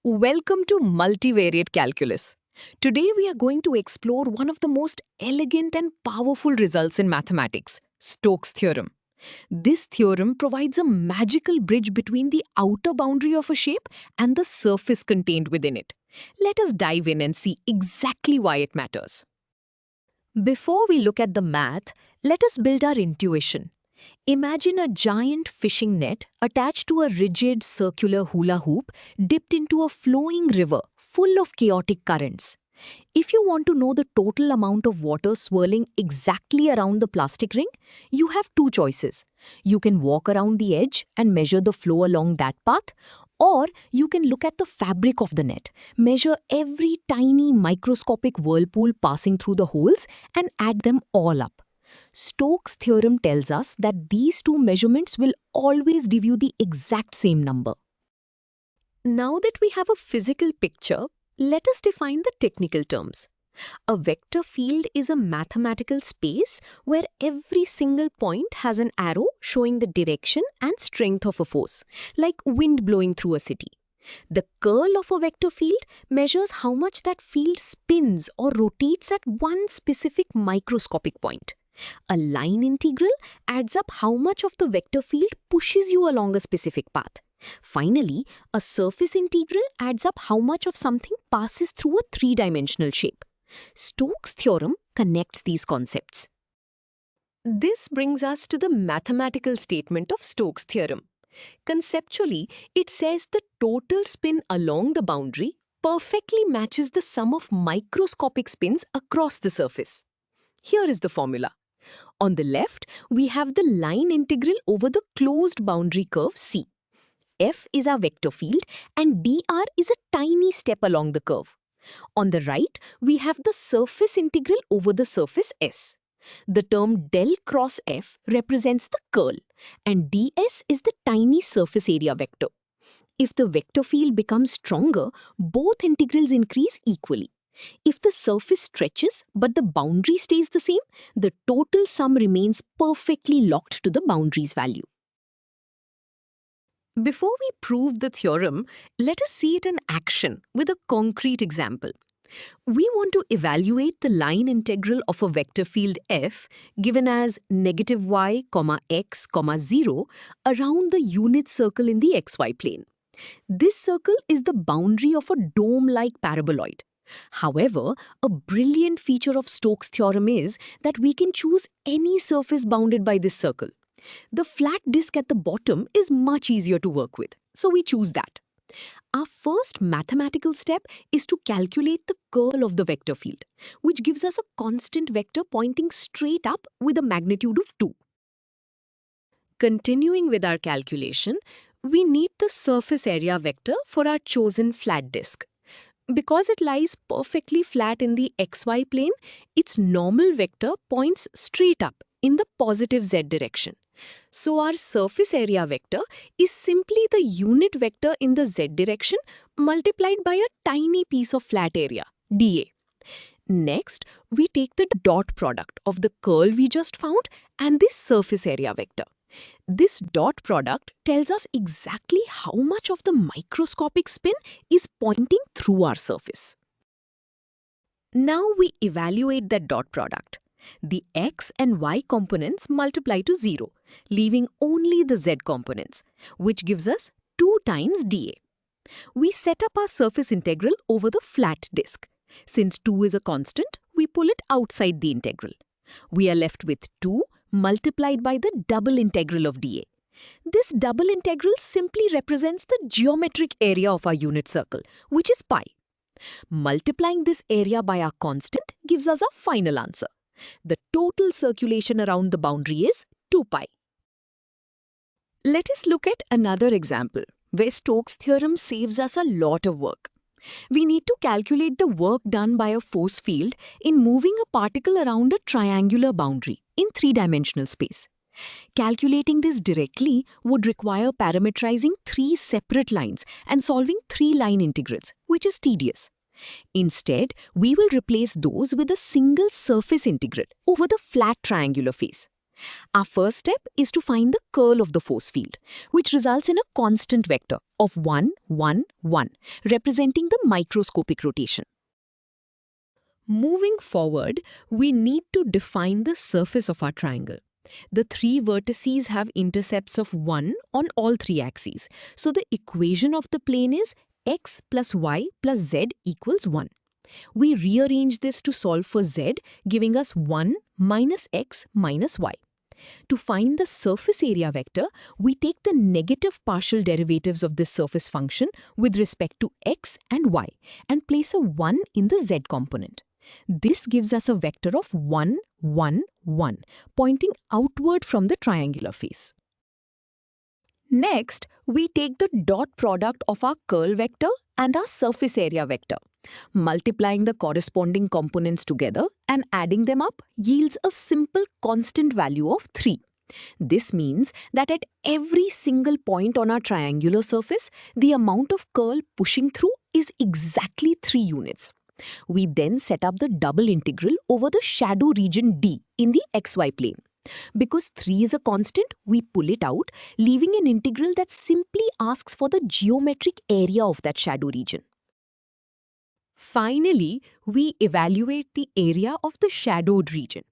Welcome to Multivariate Calculus. Today we are going to explore one of the most elegant and powerful results in mathematics, Stokes Theorem. This theorem provides a magical bridge between the outer boundary of a shape and the surface contained within it. Let us dive in and see exactly why it matters. Before we look at the math, let us build our intuition. Imagine a giant fishing net attached to a rigid circular hula hoop dipped into a flowing river full of chaotic currents. If you want to know the total amount of water swirling exactly around the plastic ring, you have two choices. You can walk around the edge and measure the flow along that path, or you can look at the fabric of the net, measure every tiny microscopic whirlpool passing through the holes, and add them all up. Stokes' theorem tells us that these two measurements will always give you the exact same number. Now that we have a physical picture, let us define the technical terms. A vector field is a mathematical space where every single point has an arrow showing the direction and strength of a force, like wind blowing through a city. The curl of a vector field measures how much that field spins or rotates at one specific microscopic point. A line integral adds up how much of the vector field pushes you along a specific path. Finally, a surface integral adds up how much of something passes through a three-dimensional shape. Stokes' theorem connects these concepts. This brings us to the mathematical statement of Stokes' theorem. Conceptually, it says the total spin along the boundary perfectly matches the sum of microscopic spins across the surface. Here is the formula. On the left, we have the line integral over the closed boundary curve C. F is our vector field and dr is a tiny step along the curve. On the right, we have the surface integral over the surface S. The term del cross F represents the curl, and ds is the tiny surface area vector. If the vector field becomes stronger, both integrals increase equally. If the surface stretches but the boundary stays the same, the total sum remains perfectly locked to the boundary's value. Before we prove the theorem, let us see it in action with a concrete example. We want to evaluate the line integral of a vector field f given as -y, x, 0 around the unit circle in the xy plane. This circle is the boundary of a dome-like paraboloid. However, a brilliant feature of Stokes' theorem is that we can choose any surface bounded by this circle. The flat disk at the bottom is much easier to work with, so we choose that. Our first mathematical step is to calculate the curl of the vector field, which gives us a constant vector pointing straight up with a magnitude of 2. Continuing with our calculation, we need the surface area vector for our chosen flat disk. Because it lies perfectly flat in the xy plane, its normal vector points straight up in the positive z direction. So our surface area vector is simply the unit vector in the z direction multiplied by a tiny piece of flat area, dA. Next, we take the dot product of the curl we just found and this surface area vector. This dot product tells us exactly how much of the microscopic spin is pointing through our surface. Now we evaluate that dot product. The x and y components multiply to 0, leaving only the z components, which gives us 2 times dA. We set up our surface integral over the flat disk. Since 2 is a constant, we pull it outside the integral. We are left with 2 multiplied by the double integral of dA. This double integral simply represents the geometric area of our unit circle, which is pi. Multiplying this area by our constant gives us our final answer. The total circulation around the boundary is 2 pi. Let us look at another example, where Stokes' theorem saves us a lot of work. We need to calculate the work done by a force field in moving a particle around a triangular boundary in three-dimensional space. Calculating this directly would require parametrizing 3 separate lines and solving 3 line integrals, which is tedious. Instead, we will replace those with a single surface integral over the flat triangular face. Our first step is to find the curl of the force field, which results in a constant vector of 1, 1, 1, representing the microscopic rotation. Moving forward, we need to define the surface of our triangle. The three vertices have intercepts of 1 on all three axes, so the equation of the plane is x plus y plus z equals 1. We rearrange this to solve for z, giving us 1 minus x minus y. To find the surface area vector, we take the negative partial derivatives of this surface function with respect to x and y and place a 1 in the z component. This gives us a vector of 1, 1, 1, pointing outward from the triangular face. Next, we take the dot product of our curl vector and our surface area vector. Multiplying the corresponding components together and adding them up yields a simple constant value of 3. This means that at every single point on our triangular surface, the amount of curl pushing through is exactly 3 units. We then set up the double integral over the shadow region D in the xy plane. Because 3 is a constant, we pull it out, leaving an integral that simply asks for the geometric area of that shadow region. Finally, we evaluate the area of the shadowed region.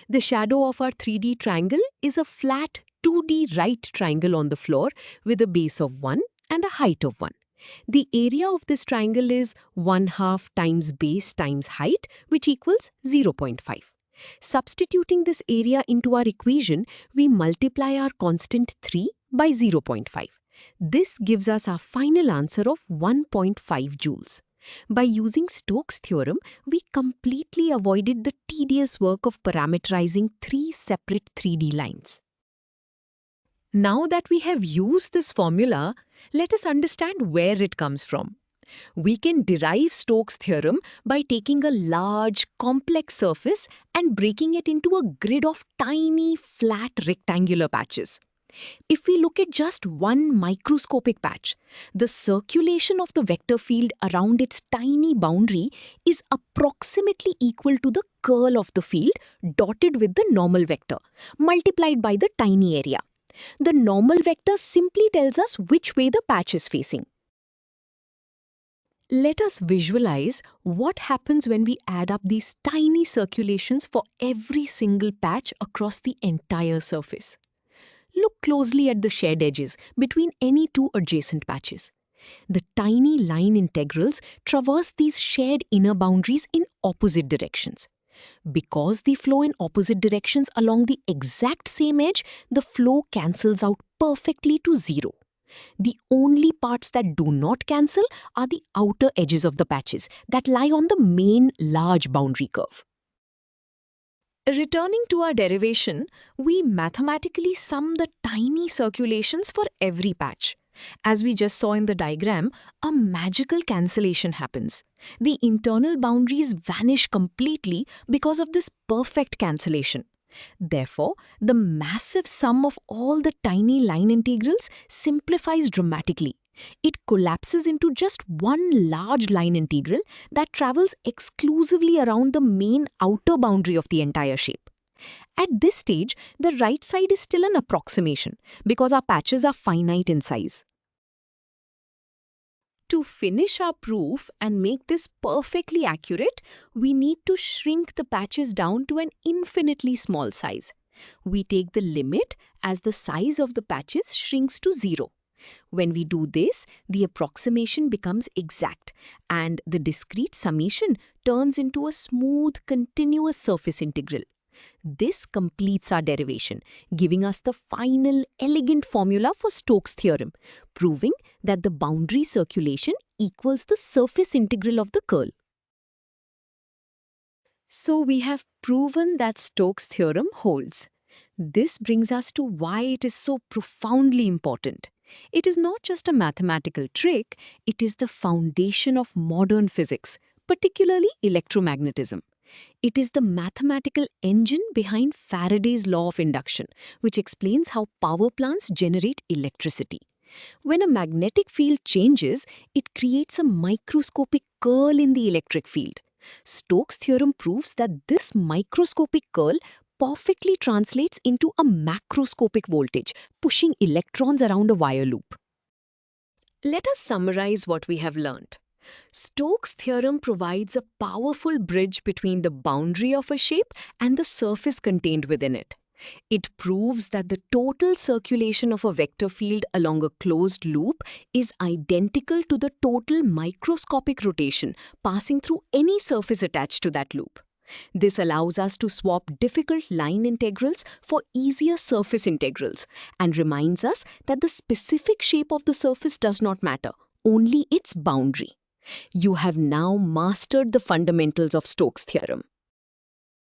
The shadow of our 3D triangle is a flat 2D right triangle on the floor with a base of 1 and a height of 1. The area of this triangle is 1/2 times base times height, which equals 0.5. Substituting this area into our equation, we multiply our constant 3 by 0.5. This gives us our final answer of 1.5 joules. By using Stokes' theorem, we completely avoided the tedious work of parameterizing 3 separate 3D lines. Now that we have used this formula, let us understand where it comes from. We can derive Stokes' theorem by taking a large, complex surface and breaking it into a grid of tiny, flat rectangular patches. If we look at just one microscopic patch, the circulation of the vector field around its tiny boundary is approximately equal to the curl of the field dotted with the normal vector, multiplied by the tiny area. The normal vector simply tells us which way the patch is facing. Let us visualize what happens when we add up these tiny circulations for every single patch across the entire surface. Look closely at the shared edges between any two adjacent patches. The tiny line integrals traverse these shared inner boundaries in opposite directions. Because they flow in opposite directions along the exact same edge, the flow cancels out perfectly to 0. The only parts that do not cancel are the outer edges of the patches that lie on the main large boundary curve. Returning to our derivation, we mathematically sum the tiny circulations for every patch. As we just saw in the diagram, a magical cancellation happens. The internal boundaries vanish completely because of this perfect cancellation. Therefore, the massive sum of all the tiny line integrals simplifies dramatically. It collapses into just one large line integral that travels exclusively around the main outer boundary of the entire shape. At this stage, the right side is still an approximation because our patches are finite in size. To finish our proof and make this perfectly accurate, we need to shrink the patches down to an infinitely small size. We take the limit as the size of the patches shrinks to 0. When we do this, the approximation becomes exact, and the discrete summation turns into a smooth, continuous surface integral. This completes our derivation, giving us the final, elegant formula for Stokes' theorem, proving that the boundary circulation equals the surface integral of the curl. So we have proven that Stokes' theorem holds. This brings us to why it is so profoundly important. It is not just a mathematical trick, it is the foundation of modern physics, particularly electromagnetism. It is the mathematical engine behind Faraday's law of induction, which explains how power plants generate electricity. When a magnetic field changes, it creates a microscopic curl in the electric field. Stokes' theorem proves that this microscopic curl perfectly translates into a macroscopic voltage, pushing electrons around a wire loop. Let us summarize what we have learned. Stokes' theorem provides a powerful bridge between the boundary of a shape and the surface contained within it. It proves that the total circulation of a vector field along a closed loop is identical to the total microscopic rotation passing through any surface attached to that loop. This allows us to swap difficult line integrals for easier surface integrals and reminds us that the specific shape of the surface does not matter, only its boundary. You have now mastered the fundamentals of Stokes' theorem.